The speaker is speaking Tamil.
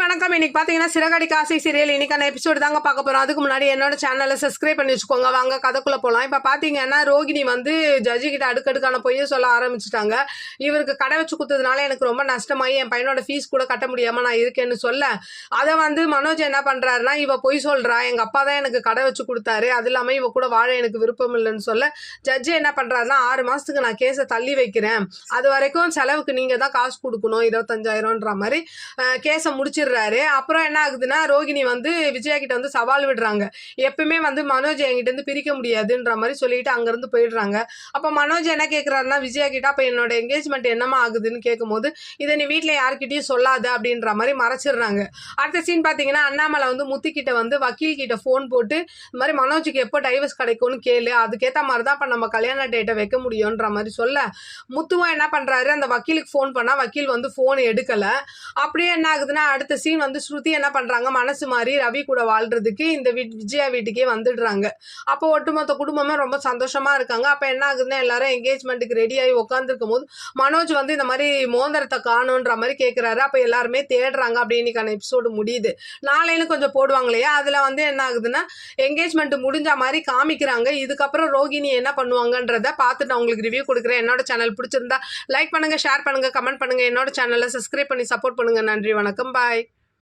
வணக்கம். இன்னைக்கு பாத்தீங்கன்னா சிறகடி காசி சீரியல் இன்னைக்கான எபிசோடு தாங்க பார்க்க போறோம். அதுக்கு முன்னாடி என்னோட சேனலை சப்ஸ்கிரைப் பண்ணி வச்சுக்கோங்க. வாங்க கதைக்குள்ள போலாம். இப்ப பாத்தீங்கன்னா ரோகிணி வந்து ஜட்ஜி கிட்ட அடுக்கடுக்கான பொய்ய சொல்ல ஆரம்பிச்சுட்டாங்க. இவருக்கு கடை வச்சு கொடுத்ததுனால எனக்கு ரொம்ப நஷ்டமாயி என் பையனோட ஃபீஸ் கூட கட்ட முடியாம நான் இருக்கேன்னு சொல்ல, அதை வந்து மனோஜ் என்ன பண்றாருன்னா, இவ பொய் சொல்றா, எங்க அப்பா தான் எனக்கு கடை வச்சு கொடுத்தாரு, அது இல்லாம இவ கூட வாழ எனக்கு விருப்பம் இல்லைன்னு சொல்ல, ஜட்ஜி என்ன பண்றாருன்னா 6 மாசத்துக்கு நான் கேஸை தள்ளி வைக்கிறேன், அது வரைக்கும் செலவுக்கு நீங்க தான் காசு கொடுக்கணும் 25,000ன்ற மாதிரி கேஸை முடிச்சிடுறாரு. அப்புறம் என்ன ஆகுதுன்னா, ரோகிணி வந்து விஜயா கிட்ட வந்து சவால் விடுறாங்க. எப்பவுமே வந்து மனோஜ் என்கிட்ட இருந்து பிரிக்க முடியாதுன்ற மாதிரி சொல்லிட்டு அங்கிருந்து போயிடுறாங்க. அப்ப மனோஜ் என்ன கேட்கிறாருன்னா விஜயா கிட்ட, அப்ப என்னோட என்கேஜ்மெண்ட் என்னமா ஆகுதுன்னு கேட்கும்போது, இதை நீ வீட்டுல யாருக்கிட்டையும் சொல்லாத அப்படின்ற மாதிரி மறைச்சிடுறாங்க. அடுத்த சீன் பாத்தீங்கன்னா, அண்ணாமலை வந்து முத்துக்கிட்ட வந்து வக்கீல் கிட்ட போன் போட்டு இந்த மாதிரி மனோஜுக்கு எப்போ டைவர்ஸ் கிடைக்கும்னு கேளு, அதுக்கேற்ற மாதிரி தான் இப்ப நம்ம கல்யாண டேட்டை வைக்க முடியும்ன்ற மாதிரி சொல்ல, முத்துவும் என்ன பண்றாரு, அந்த வக்கீலுக்கு போன் பண்ணா வக்கீல் வந்து போன் எடுக்கல. அப்படியே என்ன ஆகுதுன்னா, அடுத்த சீன் வந்து ஸ்ருதி என்ன பண்றாங்க, மனசு மாறி ரவி கூட வாழ்றதுக்கு இந்த விஜயா வீட்டுக்கே வந்துடுறாங்க. அப்போ ஒட்டுமொத்த குடும்பமே ரொம்ப சந்தோஷமா இருக்காங்க. அப்ப என்ன ஆகுதுன்னா, எல்லாரும் என்கேஜ்மெண்ட்டுக்கு ரெடி ஆகி உட்காந்துருக்கும் போது மனோஜ் வந்து இந்த மாதிரி மோதிரத்தை காணுன்ற மாதிரி கேட்கிறாரு. அப்ப எல்லாருமே தேடுறாங்க. அப்படி இன்னைக்கான எபிசோடு முடியுது. நாளைன்னு கொஞ்சம் போடுவாங்க இல்லையா, அதுல வந்து என்ன ஆகுதுன்னா, என்கேஜ்மெண்ட் முடிஞ்ச மாதிரி காமிக்கிறாங்க. இதுக்கப்புறம் ரோகிணி என்ன பண்ணுவாங்கன்றத பார்த்துட்டு அவங்களுக்கு ரிவ்யூ கொடுக்குறேன். என்னோட சேனல் பிடிச்சிருந்தா லைக் பண்ணுங்க, ஷேர் பண்ணுங்க, கமெண்ட் பண்ணுங்க. என்னோட சேனலை சப்ஸ்கிரைப் பண்ணி சப்போர்ட் பண்ணுங்க. நன்றி, வணக்கம், பாய்.